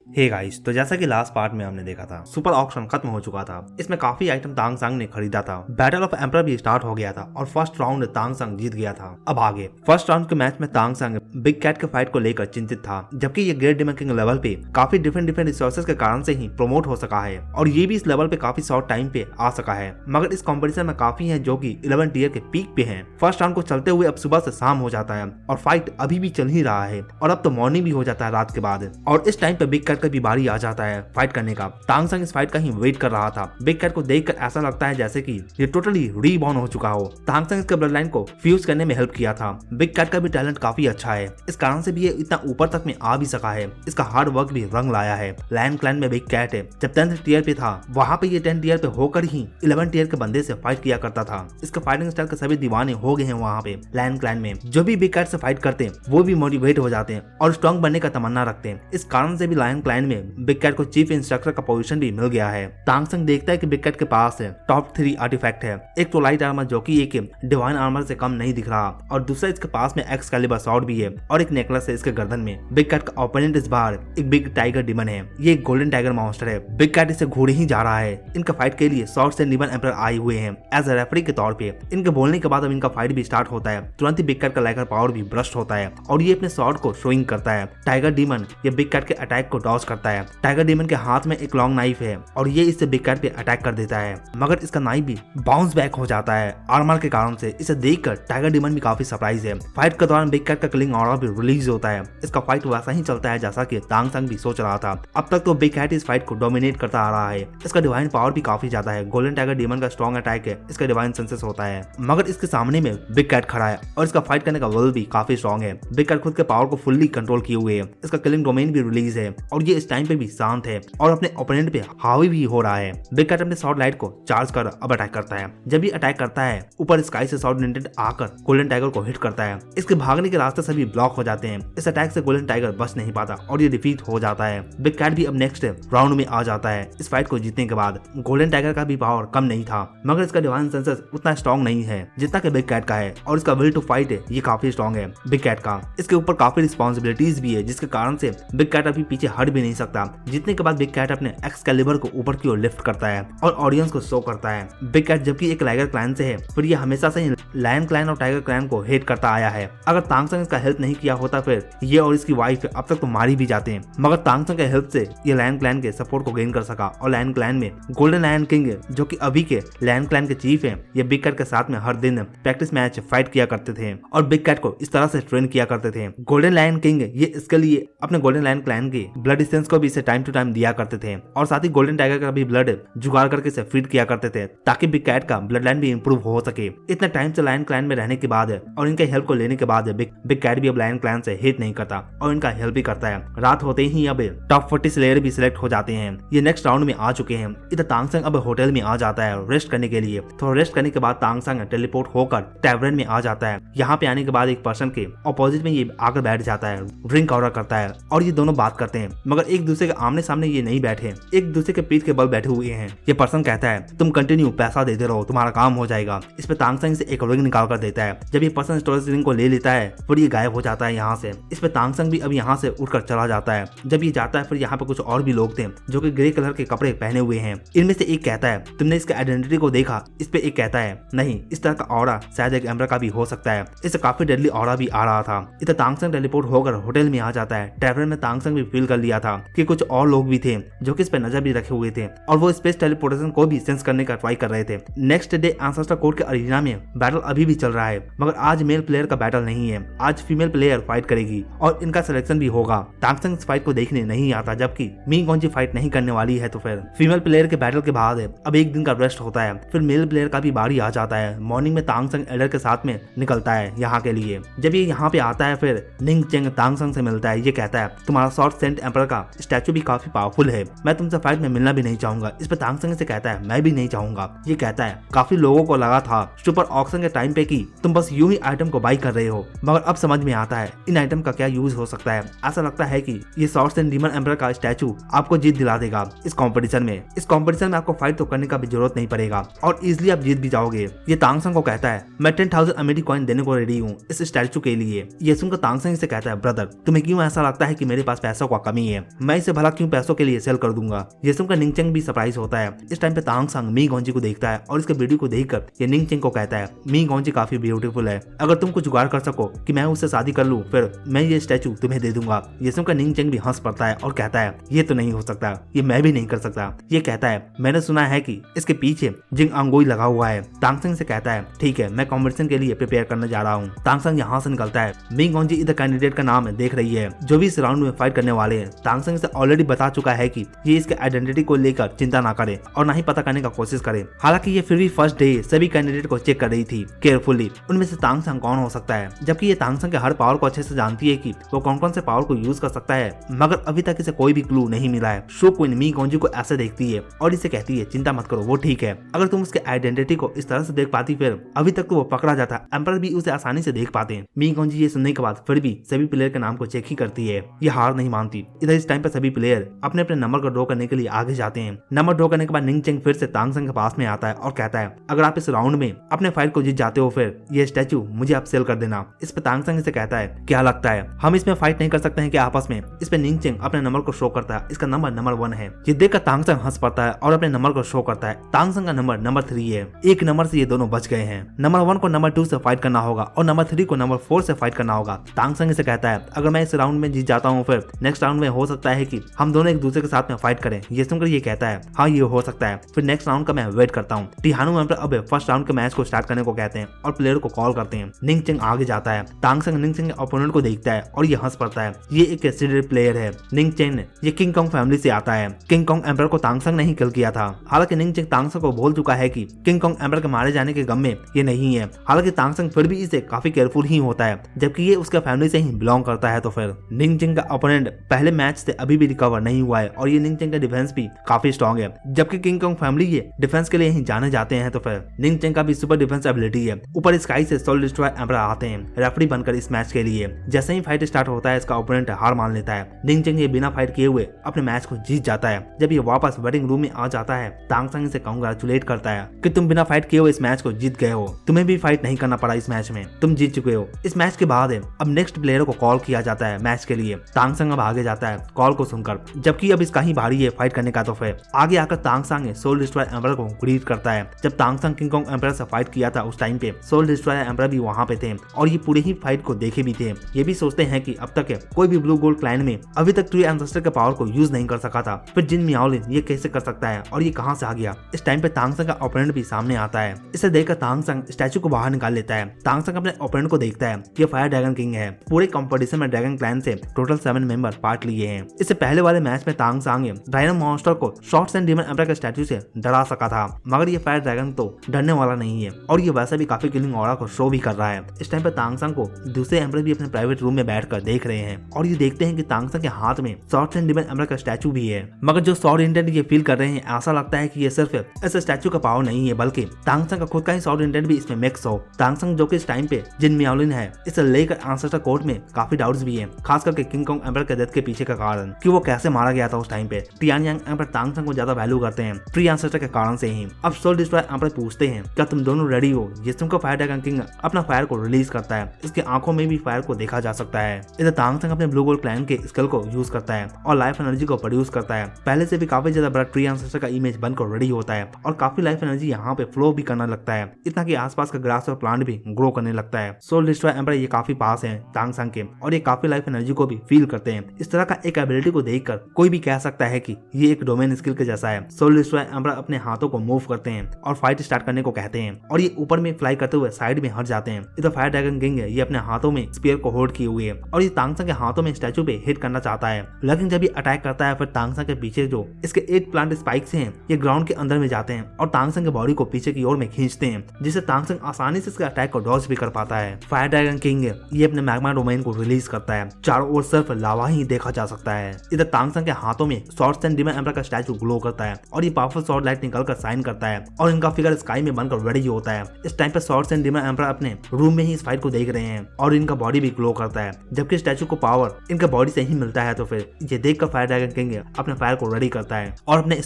Hey guys, तो जैसा कि लास्ट पार्ट में हमने देखा था, सुपर ऑक्शन खत्म हो चुका था। इसमें काफी आइटम तांग संग ने खरीदा था। बैटल ऑफ एम्परर भी स्टार्ट हो गया था और फर्स्ट राउंड तांग संग जीत गया था। अब आगे फर्स्ट राउंड के मैच में तांग संग बिग कैट के फाइट को लेकर चिंतित था, जबकि ये ग्रेट डेमन किंग लेवल पे काफी डिफरेंट रिसोर्सेज के कारण से ही प्रमोट हो सका है और ये भी इस लेवल पे काफी शॉर्ट टाइम पे आ सका है। मगर इस कॉम्पिटिशन में काफी है जो कि 11 टीयर के पीक पे हैं। फर्स्ट राउंड को चलते हुए अब सुबह से शाम हो जाता है और फाइट अभी भी चल ही रहा है और अब तो मॉर्निंग भी हो जाता है रात के बाद। और इस टाइम पे बिग कैट का भी बारी आ जाता है फाइट करने का। तांग संग इस फाइट का ही वेट कर रहा था। बिग कैट को देखकर ऐसा लगता है जैसे कि ये टोटली रीबॉर्न हो चुका हो। तांग संग इसके ब्लड लाइन को फ्यूज करने में हेल्प किया था। बिग कैट का भी टैलेंट काफी अच्छा है, इस कारण से भी ये इतना ऊपर तक में आ भी सका है। इसका हार्ड वर्क भी रंग लाया है। लायन क्लैन में बिग कैट है जब 10th टीयर पे था, वहाँ पे ये 10 टीयर पे होकर ही 11 टीयर के बंदे से फाइट किया करता था। इसका फाइटिंग स्टाइल के सभी दीवाने हो गए हैं वहाँ पे लायन क्लैन में। जो भी बिग कैट से फाइट करते हैं वो भी मोटिवेट हो जाते हैं और स्ट्रॉन्ग बनने का तमन्ना रखते हैं। इस कारण से भी लायन क्लैन में बिग कैट को चीफ इंस्ट्रक्टर का पोजीशन भी मिल गया है। तांग संग देखता है कि बिग कैट के पास टॉप 3 आर्टिफैक्ट है। एक तो लाइट आर्मर जो कि एक डिवाइन आर्मर से कम नहीं दिख रहा और दूसरा इसके पास में एक्सकैलिबर स्वॉर्ड भी है और एक नेकलेस है इसके गर्दन में। बिग कैट का ओपोनेंट इस बार एक बिग टाइगर डिमन है। ये एक गोल्डन टाइगर मॉन्स्टर है। बिग कैट इसे घूरे ही जा रहा है। इनका फाइट के लिए शॉर्ट से डिमन एम्परर आए हुए हैं एज ए रेफरी के तौर पे। इनके बोलने के बाद अब इनका फाइट भी स्टार्ट होता है। तुरंत ही बिग कैट का लाइकर पावर भी ब्रस्ट होता है और ये अपने स्वॉर्ड को शोइंग करता है। टाइगर डिमन ये बिग कैट के अटैक को डॉज करता है। टाइगर डिमन के हाथ में एक लॉन्ग नाइफ है और ये इससे बिग कैट पे अटैक कर देता है, मगर इसका नाइफ भी बाउंस बैक हो जाता है आर्मर के कारण से। इसे देखकर टाइगर डिमन भी काफी सरप्राइज है। फाइट के दौरान बिग कैट का किलिंग ऑरा भी रिलीज होता है। इसका फाइट वैसा ही चलता है जैसा कि तांग संग भी सोच रहा था। अब तक तो बिग कैट इस फाइट को डोमिनेट करता आ रहा है। इसका डिवाइन पावर भी काफी ज्यादा है। गोल्डन टाइगर डिमन का स्ट्रॉन्ग अटैक है, इसका डिवाइन सेंसेस होता है, मगर इसके सामने में बिग कैट खड़ा है और इसका फाइट करने का विल भी काफी स्ट्रॉन्ग है। बिग कैट खुद के पावर को फुल्ली कंट्रोल किए हुए है। इसका किलिंग डोमेन भी रिलीज है और ये इस टाइम पे भी शांत है और अपने ओपोनेंट पे हावी भी हो रहा है। बिग कैट अपने शॉर्ट लाइट को चार्ज कर अब अटैक करता है। जब ये अटैक करता है ऊपर स्काई से शॉर्ट निंटेड आकर गोल्डन टाइगर को हिट करता है। इसके भागने के रास्ते सभी ब्लॉक हो जाते हैं। इस अटैक से गोल्डन टाइगर बच नहीं पाता और ये डिफीट हो जाता है। बिग कैट भी अब नेक्स्ट राउंड में आ जाता है। इस फाइट को जीतने के बाद गोल्डन टाइगर का भी पावर कम नहीं था, मगर इसका डिवाइन सेंसेस उतना स्ट्रॉन्ग नहीं है जितना कि बिग कैट का है और इसका विल टू फाइट है ये काफी स्ट्रॉन्ग है बिग कैट का। इसके ऊपर काफी रिस्पॉन्सिबिलिटीज भी है जिसके कारण से बिग कैट अभी पीछे हट भी नहीं सकता। जीतने के बाद बिग कैट अपने एक्सकैलिबर को ऊपर की ओर लिफ्ट करता है और ऑडियंस को शो करता है। बिग कैट जबकि एक टाइगर क्लैन से है, फिर ये हमेशा से ही लायन क्लैन और टाइगर क्लैन को हेट करता आया है। अगर तांग संग इसका हेल्प नहीं किया होता फिर ये और इसकी वाइफ अब तक तो मारी भी जाते हैं, मगर तांग संग के हेल्प से ये लायन क्लैन के सपोर्ट को गेन कर सका और लायन क्लैन में गोल्डन लायन किंग जो कि अभी के लायन क्लैन के चीफ है, ये बिग कैट के साथ में हर दिन प्रैक्टिस मैच फाइट किया करते थे और बिग कैट को इस तरह से ट्रेन किया करते थे। गोल्डन लायन किंग ये इसके लिए अपने गोल्डन लायन क्लैन के ब्लड एसेंस को भी इसे टाइम टू टाइम दिया करते थे और साथ ही गोल्डन टाइगर का भी ब्लड जुगाड़ करके इसे फीड किया करते थे ताकि बिग कैट का ब्लड लाइन भी इंप्रूव हो सके। इतने टाइम से लायन क्लैन में रहने के बाद और इनके हेल्प को लेने के बाद बिग कैट भी अब लायन क्लैन से हेट नहीं करता और इनका हेल्प भी करता है। रात होते ही अब टॉप 40 स्लेयर भी सिलेक्ट हो जाते हैं। ये नेक्स्ट राउंड में आ चुके हैं। इधर तांग संग अब होटल में आ जाता है रेस्ट करने के लिए। तो रेस्ट करने के बाद तांग संग टेलीपोर्ट होकर टैवरन में आ जाता है। यहाँ पे आने के बाद एक पर्सन के अपोजिट में ये आकर बैठ जाता है, ड्रिंक ऑर्डर करता है और ये दोनों बात करते हैं, मगर एक दूसरे के आमने सामने ये नहीं बैठे, एक दूसरे के पीठ के बल बैठे हुए हैं। ये पर्सन कहता है तुम कंटिन्यू पैसा देते रहो, तुम्हारा काम हो जाएगा। इस पे तांग संग से एक रिंग निकाल कर देता है। जब ये पर्सन स्टोरेज रिंग को ले लेता है फिर ये गायब हो जाता है यहाँ से। इस पे तांग संग भी अब यहाँ से उठकर चला जाता है। जब ये जाता है फिर यहाँ पे कुछ और भी लोग थे जो कि ग्रे कलर के कपड़े पहने हुए हैं। इनमें से एक कहता है तुमने इसके आइडेंटिटी को देखा? इस पे एक कहता है नहीं, इस तरह का ऑरा शायद एक एम्परर का भी हो सकता है। इससे काफी डेडली ऑरा भी आ रहा था। इधर तांग संग टेलीपोर्ट होकर होटल में आ जाता है। टैवरन में तांग संग भी फील कर लिया था कि कुछ और लोग भी थे जो कि इस पे नजर भी रखे हुए थे और वो स्पेस टेलीपोर्टेशन को भी सेंस करने का ट्राई कर रहे थे। नेक्स्ट डे एंसेस्टर कोर्ट के अरीना में बैटल अभी भी चल रहा है, मगर आज मेल प्लेयर का बैटल नहीं है। आज फीमेल प्लेयर फाइट करेगी और इनका सिलेक्शन भी होगा। तांग संग इस फाइट को देखने नहीं आता, जबकि मी गोंजी फाइट नहीं करने वाली है। तो फिर फीमेल प्लेयर के बैटल के बाद अब एक दिन का रेस्ट होता है। फिर मेल प्लेयर का भी बारी आ जाता है। मॉर्निंग में तांग संग एल्डर के साथ में निकलता है यहाँ के लिए। जब ये यहाँ पे आता है फिर निंग चेंग तांग संग से मिलता है। ये कहता है तुम्हारा शॉर्ट सेंट एम्परर का स्टैचू भी काफी पावरफुल है, मैं तुमसे फाइट में मिलना भी नहीं चाहूंगा। इस पर तांग संग से कहता है मैं भी नहीं चाहूंगा। ये कहता है काफी लोगों को लगा था सुपर ऑक्शन के टाइम पे कि तुम बस यूं ही आइटम को बाई कर रहे हो, मगर अब समझ में आता है इन आइटम का क्या यूज हो सकता है। ऐसा लगता है कि ये शॉर्ट सेंट डीमन एम्परर का स्टैचू आपको जीत दिला देगा इस कंपटीशन में। इस कंपटीशन में आपको फाइट तो करने का भी जरूरत नहीं पड़ेगा और इजिली आप जीत भी जाओगे। ये तांग संग को कहता है मैं 10,000 अमेरिकी कॉइन देने को रेडी हूँ इस स्टैचू के लिए। ये सुनकर तांग संग से कहता है ब्रदर तुम्हें क्यों ऐसा लगता है कि मेरे पास पैसों का कमी है? है, मैं इसे भला क्यों पैसों के लिए सेल कर दूंगा। ये सुनकर निंगचेंग भी सरप्राइज होता है। इस टाइम पे तांग संग मी गोंजी को देखता है और इसके वीडियो को देखकर ये निंगचेंग को कहता है, मी गोंजी काफी ब्यूटीफुल है, अगर तुम कुछ जुगाड़ कर सको कि मैं उससे शादी कर लूं, फिर मैं ये स्टैचू तुम्हें दे दूंगा। ये सुनकर निंगचेंग भी हंस पड़ता है और कहता है, ये तो नहीं हो सकता, ये मैं भी नहीं कर सकता। ये कहता है, मैंने सुना है कि इसके पीछे जिंग अंगोई लगा हुआ है। तांग संग से कहता है, ठीक है, मैं कॉम्पिटिशन के लिए प्रिपेयर करने जा रहा हूँ। तांग संग यहाँ से निकलता है। मी गोंजी इधर कैंडिडेट का नाम देख रही है जो भी इस राउंड में फाइट करने वाले हैं। तांग संग से ऑलरेडी बता चुका है कि ये इसके आइडेंटिटी को लेकर चिंता ना करे और ना ही पता करने का कोशिश करे। हालांकि ये फिर भी फर्स्ट डे सभी कैंडिडेट को चेक कर रही थी केयरफुली, उनमें से तांग संग कौन हो सकता है, जबकि ये तांग संग के हर पावर को अच्छे से जानती है कि वो कौन कौन से पावर को यूज कर सकता है, मगर अभी तक इसे कोई भी क्लू नहीं मिला है। शो क्वीन मी गोंजी को ऐसे देखती है और इसे कहती है, चिंता मत करो, वो ठीक है, अगर तुम उसके आइडेंटिटी को इस तरह से देख पाती फिर अभी तक तो वो पकड़ा जाता, एम्परर भी उसे आसानी से देख पाते हैं। मी गोंजी ये सुनने के बाद फिर भी सभी प्लेयर के नाम को चेक ही करती है, ये हार नहीं मानती। इधर इस टाइम पर सभी प्लेयर अपने अपने नंबर को ड्रॉ करने के लिए आगे जाते हैं। नंबर ड्रॉ करने के बाद निंगचेंग फिर से तांग संग के पास में आता है और कहता है, अगर आप इस राउंड में अपने फाइट को जीत जाते हो फिर ये स्टैचू मुझे आप सेल कर देना। इस पे तांग संग से कहता है, क्या लगता है हम इसमें फाइट नहीं कर सकते हैं क्या आपस में। इस पे निंगचेंग अपने नंबर को शो करता है, इसका नंबर 1 है। ये देखकर तांग संग हंस पड़ता है और अपने नंबर को शो करता है। तांग संग का नंबर 3 है, एक नंबर से ये दोनों बच गए हैं। नंबर 1 को नंबर 2 से फाइट करना होगा और नंबर 3 को नंबर 4 से फाइट करना होगा। तांग संग से कहता है, अगर मैं इस राउंड में जीत जाता हूँ फिर नेक्स्ट राउंड में हो सकता है कि हम दोनों एक दूसरे के साथ में फाइट करें। ये सुनकर ये कहता है, हाँ ये हो सकता है, फिर नेक्स्ट राउंड का मैं वेट करता हूँ। टिहानु एम्परर अब फर्स्ट राउंड के मैच को स्टार्ट करने को कहते हैं और प्लेयर को कॉल करते हैं। निंगचेंग आगे जाता है। तांग संग निंगचेंग के ओपोनेंट को देखता है और ये हंस पड़ता है, ये एक एसिडेड प्लेयर है। निंगचेंग ये किंग कॉन्ग फैमिली से आता है। किंग कॉन्ग एम्परर को तांग संग ने ही किल किया था। हालांकि निंगचेंग तांग संग को बोल चुका है कि किंग कॉन्ग एम्परर के मारे जाने के गम में ये नहीं है। हालांकि तांग संग फिर भी इसे काफी केयरफुल ही होता है, जबकि ये उसके फैमिली से ही बिलोंग करता है। तो फिर निंगचेंग का ओपोनेंट पहले मैच से अभी भी रिकवर नहीं हुआ है और ये निंगचेंग का डिफेंस भी काफी स्ट्रॉन्ग है, जबकि किंग कॉन्ग फैमिली ये डिफेंस के लिए ही जाने जाते हैं। तो फिर निंगचेंग का भी सुपर डिफेंस एबिलिटी है। ऊपर स्काई से सोल डिस्ट्रॉयर एम्परर आते हैं रेफरी बनकर इस मैच के लिए। जैसे ही फाइट स्टार्ट होता है इसका ओपोनेंट हार मान लेता है। निंगचेंग ये बिना फाइट किए हुए अपने मैच को जीत जाता है। जब ये वापस वेटिंग रूम में आ जाता है तांग संग से कांग्रेचुलेट करता है कि तुम बिना फाइट किए हुए इस मैच को जीत गए हो, तुम्हें भी फाइट नहीं करना पड़ा इस मैच में, तुम जीत चुके हो। इस मैच के बाद अब नेक्स्ट प्लेयर को कॉल किया जाता है मैच के लिए। तांग संग अब आगे जाता है कॉल को सुनकर, जबकि अब इसका ही भारी है फाइट करने का। तो फिर आगे आकर तांग संग सोल डिस्ट्रॉयर एम्परर को ग्रीट करता है। जब तांग संग किंग कॉन्ग एम्परर से फाइट किया था उस टाइम पे सोल डिस्ट्रॉयर एम्परर भी वहाँ पे थे और ये पूरे ही फाइट को देखे भी थे। ये भी सोचते हैं कि अब तक कोई भी ब्लू गोल्ड क्लान में अभी तक ट्री एंसेस्टर के पावर को यूज नहीं कर सका था, फिर जिन मियाओलिन ये कैसे कर सकता है और ये कहाँ से आ गया। इस टाइम पे तांग संग का ओपोनेंट भी सामने आता है। इसे देखकर तांग संग स्टैचू को बाहर निकाल लेता है। तांग संग अपने ओपोनेंट को देखता है, ये फायर ड्रैगन किंग है। पूरे कंपटीशन में ड्रैगन क्लैन से टोटल 7 मेंबर पार्ट लिए हैं। इससे पहले वाले मैच में तांग संग डायनो मॉन्स्टर को शॉर्ट्स एंड डीमन एम्परर के स्टैचू से डरा सका था, मगर ये फायर ड्रैगन तो डरने वाला नहीं है और ये वैसे भी काफी किलिंग ऑरा को शो भी कर रहा है। इस टाइम पे तांग संग को दूसरे एम्परर भी अपने प्राइवेट रूम में बैठकर देख रहे हैं और ये देखते हैं कि तांग संग के हाथ में शॉर्ट्स एंड डीमन एम्परर का स्टैचू भी है, मगर जो शॉर्ट इंटेंट ये फील कर रहे हैं ऐसा लगता है कि ये सिर्फ ऐसे स्टैचू का पावर नहीं है, बल्कि तांग संग का खुद का ही शॉर्ट इंटेंट भी इसमें मिक्स हो। तांग संग जो कि इस टाइम पे जिन मियाओलिन है इसे लेकर एंसेस्टर कोर्ट में काफी डाउट्स भी है, खास करके किंग कॉन्ग एम्परर के डेथ के पीछे का कारण कि वो कैसे मारा गया था उस टाइम पे। टियानयांग एम्परर तांग संग को ज्यादा वैल्यू करते हैं ट्री एंसेस्टर के कारण से ही। अब सोल डिस्ट्रॉयर एम्परर पूछते हैं, क्या तुम दोनों रेडी हो। ये सुनकर फायर ड्रैगन किंग अपना फायर को रिलीज करता है, इसके आंखों में भी फायर को देखा जा सकता है। इधर तांग संग अपने ब्लू गोल्ड क्लैन के स्किल को यूज करता है और लाइफ एनर्जी को प्रोड्यूस करता है। पहले से भी काफी ज्यादा बड़ा ट्री एंसेस्टर का इमेज बनकर रेडी होता है और काफी लाइफ एनर्जी यहाँ पे फ्लो भी करने लगता है, इतना कि आसपास का ग्रास और प्लांट भी ग्रो करने लगता है। सोल डिस्ट्रॉयर एम्परर ये काफी पास है तांग संग के और ये काफी लाइफ एनर्जी को भी फील करते हैं। इस तरह का एक एबिलिटी को देखकर कोई भी कह सकता है कि ये एक डोमेन स्किल के जैसा है। सोल डिस्ट्रॉयर एम्परर अपने हाथों को मूव करते हैं और फाइट स्टार्ट करने को कहते हैं और ये ऊपर में फ्लाई करते हुए साइड में हट जाते हैं। इधर फायर ड्रैगन किंग है, ये अपने हाथों में स्पीयर को होल्ड किए हुए है और ये तांग संग के हाथों में स्टैचू पे हिट करना चाहता है, लेकिन जब ये अटैक करता है फिर तांग संग के पीछे जो इसके 8 प्लांट स्पाइक्स हैं ये ग्राउंड के अंदर में जाते हैं और तांग संग के बॉडी को पीछे की ओर में खींचते हैं, जिससे तांग संग आसानी से इसके अटैक को डॉज भी कर पाता है। फायर ड्रैगन किंग ये अपने मैग्मा डोमेन को रिलीज करता है, चारों ओर सिर्फ लावा ही देखा जा सकता है। इधर तांग संग के हाथों में शॉर्ट्स एंड डीमन एम्परर का स्टैचू ग्लो करता है और ये पावरफुल शॉर्ट लाइट निकलकर साइन करता है और इनका फिगर स्काई में बनकर रेडी होता है। इस टाइम पे शॉर्ट्स एंड डीमन एम्परर अपने रूम में ही इस फाइट को देख रहे हैं और इनका बॉडी भी ग्लो करता है, जबकि स्टैचू को पावर इनके बॉडी से ही मिलता है। तो फिर ये देखकर फायर ड्रैगन किंग अपने फायर को रेडी करता है और अपने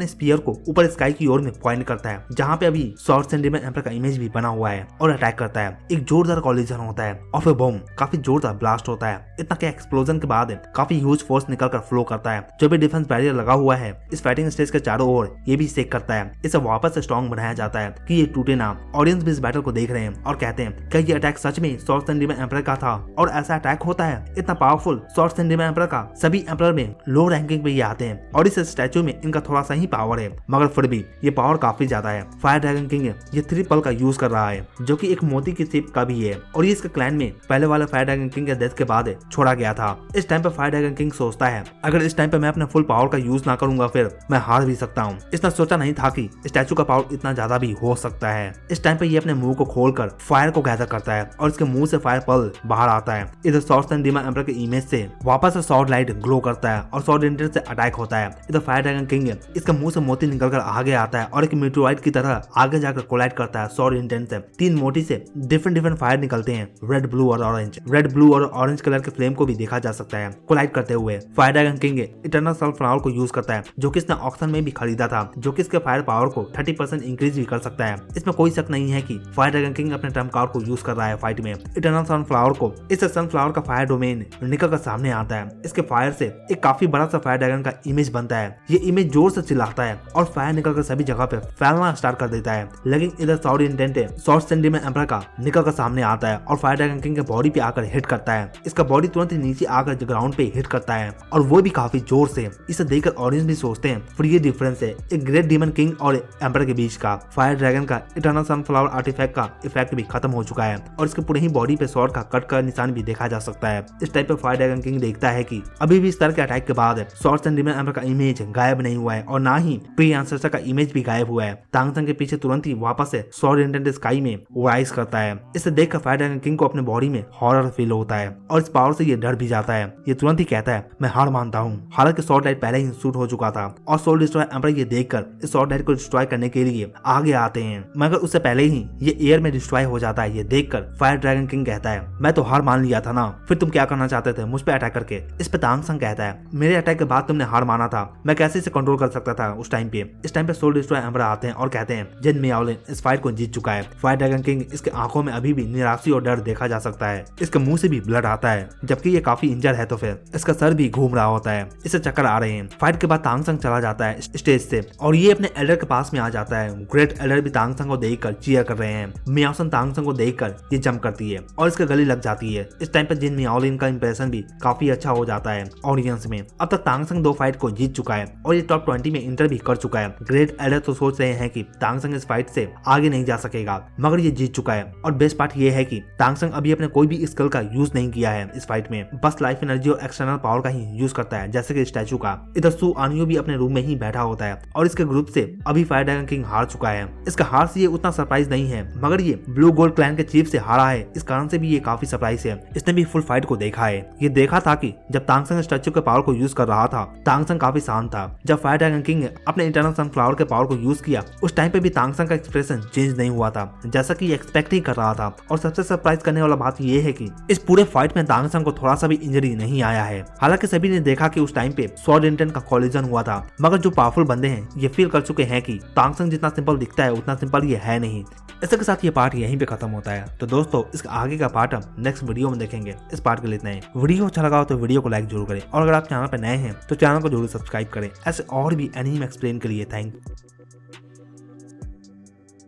स्पीयर को ऊपर स्काई की ओर में पॉइंट करता है, जहाँ पे अभी शॉर्ट्स एंड डीमन एम्परर का इमेज भी बना हुआ है और अटैक करता है। एक जोरदार कॉलिजन होता है और फिर बम काफी जोरदार ब्लास्ट होता है, इतना कि एक्सप्लोजन के बाद बाद काफी ह्यूज फोर्स निकलकर फ्लो करता है। जो भी डिफेंस बैरियर लगा हुआ है इस फाइटिंग स्टेज के चारों ओर ये भी शेक करता है। इसे वापस से स्ट्रॉन्ग बनाया जाता है कि ये टूटे ना। ऑडियंस भी इस बैटल को देख रहे हैं और कहते हैं क्या ये अटैक सच में शॉर्ट एंड डीमन एम्परर का था और ऐसा अटैक होता है। इतना powerful short and demon emperor का सभी एम्परर में लो रैंकिंग पे ये आते हैं और इस स्टैचू में इनका थोड़ा सा ही पावर है, मगर फिर भी ये पावर काफी ज्यादा है। फायर ड्रैगन किंग ये 3 पल का यूज कर रहा है जो कि एक मोती की शेप का भी है और ये इसके क्लैन में पहले वाले फायर ड्रैगन किंग के डेथ के बाद छोड़ा गया था। इस टाइम पे फायर ड्रैगन किंग सोचता है अगर इस टाइम पे मैं अपने फुल पावर का यूज ना करूंगा फिर मैं हार भी सकता हूँ। इसने सोचा नहीं था कि स्टैचू का पावर इतना ज्यादा भी हो सकता है। इस टाइम पे ये अपने मुंह को खोलकर फायर को गैदर करता है और इसके मुंह से फायर पल बाहर आता है। इधर शॉर्ट एंड डीमन एम्परर के इमेज से वापस से सॉर्ड लाइट ग्लो करता है और सॉर्ड इंटेंट से अटैक होता है। इधर फायर ड्रैगन किंग इसके मुंह से मोती निकलकर आगे आता है और एक मीटोराइट की तरह आगे जाकर कोलाइड करता है सॉर्ड इंटेंट से। 3 मोती से डिफरेंट फायर निकलते हैं, रेड ब्लू और ऑरेंज। रेड ब्लू और ऑरेंज कलर के फ्लेम को भी देखा जा सकता है कोलाइड करते हुए। Fire dragon king eternal sunflower को यूज करता है जो कि इसने ऑक्शन में भी खरीदा था, जो कि इसके फायर पावर को 30% इंक्रीज भी कर सकता है। इसमें कोई शक नहीं है कि फायर ड्रैगन किंग अपने ट्रम्प कार्ड को यूज कर रहा है फाइट में। इटर्नल सनफ्लावर को इस सनफ्लावर का फायर डोमेन निकल कर सामने आता है। इसके फायर से एक काफी बड़ा सा फायर ड्रैगन का इमेज बनता है। ये इमेज जोर से चिल्लाता है और फायर निकलकर सभी जगह पे फैलना स्टार्ट कर देता है। लेकिन इधर sword intent short and demon emperor का निकल कर सामने आता है और फायर ड्रैगन किंग के बॉडी पे आकर हिट करता है। इसका बॉडी तुरंत ही नीचे आकर ग्राउंड पे हिट करता है और वो भी काफी जोर से। इसे देखकर ऑडियंस भी सोचते हैं फिर ये डिफरेंस है एक ग्रेट डीमन किंग और एम्परर के बीच का। फायर ड्रैगन का इटर्नल सनफ्लावर आर्टिफैक्ट का इफेक्ट भी खत्म हो चुका है और इसके पूरे ही बॉडी पे स्वॉर्ड का कट का निशान भी देखा जा सकता है। इस टाइप पे फायर ड्रैगन किंग देखता है कि अभी भी इस तरह के अटैक के बाद शॉर्ट एंड डीमन एम्परर का इमेज गायब नहीं हुआ है और ना ही प्री एंसेस्टर का इमेज भी गायब हुआ है। तांगसंग के पीछे तुरंत ही वापस से सॉर्ड इंटेंट स्काई में राइज करता है। इसे देखकर फायर ड्रैगन किंग को अपने बॉडी में हॉरर फील होता है और इस पावर से ये डर भी जाता है। ये तुरंत ही कहता है मैं हार मानता हूँ। हालांकि सॉर्ड लाइट पहले ही शूट हो चुका था और सोल डिस्ट्रॉयर एम्परर ये देखकर इस सॉर्ड लाइट को डिस्ट्रॉय करने के लिए आगे आते हैं, मगर उससे पहले ही ये एयर में डिस्ट्रॉय हो जाता है। ये देखकर फायर ड्रैगन किंग कहता है मैं तो हार मान लिया था ना, फिर तुम क्या करना चाहते थे मुझ पे अटैक करके। इस पे तांगसंग कहता है मेरे अटैक के बाद तुमने हार माना था, मैं कैसे इसे कंट्रोल कर सकता था उस टाइम पे। इस टाइम पे सोल डिस्ट्रॉयर एम्परर आते हैं और कहते हैं जिन मियाओलिन इस फाइट को जीत चुका है। फायर ड्रैगन किंग इसके आंखों में अभी भी निराशा और डर देखा जा सकता है। इसके मुंह से भी ब्लड आता है जबकि ये काफी इंजर है तो फिर इसका सर भी घूम रहा होता है। इसे चक्कर आ रहे हैं। फाइट के बाद तांगसंग चला जाता है स्टेज से और ये अपने एल्डर के पास में आ जाता है। ग्रेट एल्डर भी तांगसंग को देखकर चीयर कर रहे हैं। मियाओसन तांगसंग को देखकर ये जंप करती है और इसके गले लग जाती है। इस टाइम पर जिन मियाओलिन का इंप्रेशन भी काफी अच्छा हो जाता है ऑडियंस में। अब तक तांगसंग 2 फाइट को जीत चुका है और ये टॉप 20 में इंटर भी कर चुका है। ग्रेट एल्डर तो सोच रहे हैं कि तांगसंग इस फाइट से आगे नहीं जा सकेगा, मगर ये जीत चुका है। और बेस्ट पार्ट ये है कि तांगसंग अभी अपने कोई भी स्किल का यूज नहीं किया है इस फाइट में, बस लाइफ एनर्जी और एक्सटर्नल पावर का ही यूज करता है जैसे कि स्टैचू का। इधर सू आनियो भी अपने रूम में ही बैठा होता है और इसके ग्रुप से अभी फायर ड्रैगन किंग हार चुका है। इसका हार से ये उतना सरप्राइज नहीं है, मगर ये ब्लू गोल्ड क्लैन के चीफ से हारा है, इस कारण से भी ये काफी सरप्राइज है। इसने भी फुल फाइट को देखा है। ये देखा था कि जब तांगसंग स्टैचू के पावर को यूज कर रहा था तांगसंग काफी शांत था। जब फायर ड्रैगन किंग अपने इंटरनल सनफ्लावर के पावर को यूज किया उस टाइम पे भी तांगसंग का एक्सप्रेशन चेंज नहीं हुआ था जैसा कि एक्सपेक्ट ही कर रहा था। और सबसे सरप्राइज करने वाला बात ये है कि इस पूरे फाइट में तांगसंग को थोड़ा सा भी इंजरी नहीं आया है। हालांकि सभी ने देखा कि उस टाइम पे सॉर्ड इंटेंट का कॉलिजन हुआ था, मगर जो पावरफुल बंदे हैं ये फील कर चुके हैं कि तांगसंग जितना सिंपल दिखता है उतना सिंपल ये है नहीं। इसी के साथ ये पार्ट यहीं पे खत्म होता है। तो दोस्तों इसका आगे का पार्ट हम नेक्स्ट वीडियो में देखेंगे। इस पार्ट के लिए इतना ही। वीडियो अच्छा लगा हो तो वीडियो को लाइक जरूर करें और अगर आप चैनल पर नए हैं तो चैनल को जरूर सब्सक्राइब करें ऐसे और भी एनीमे एक्सप्लेन के लिए। Thank you.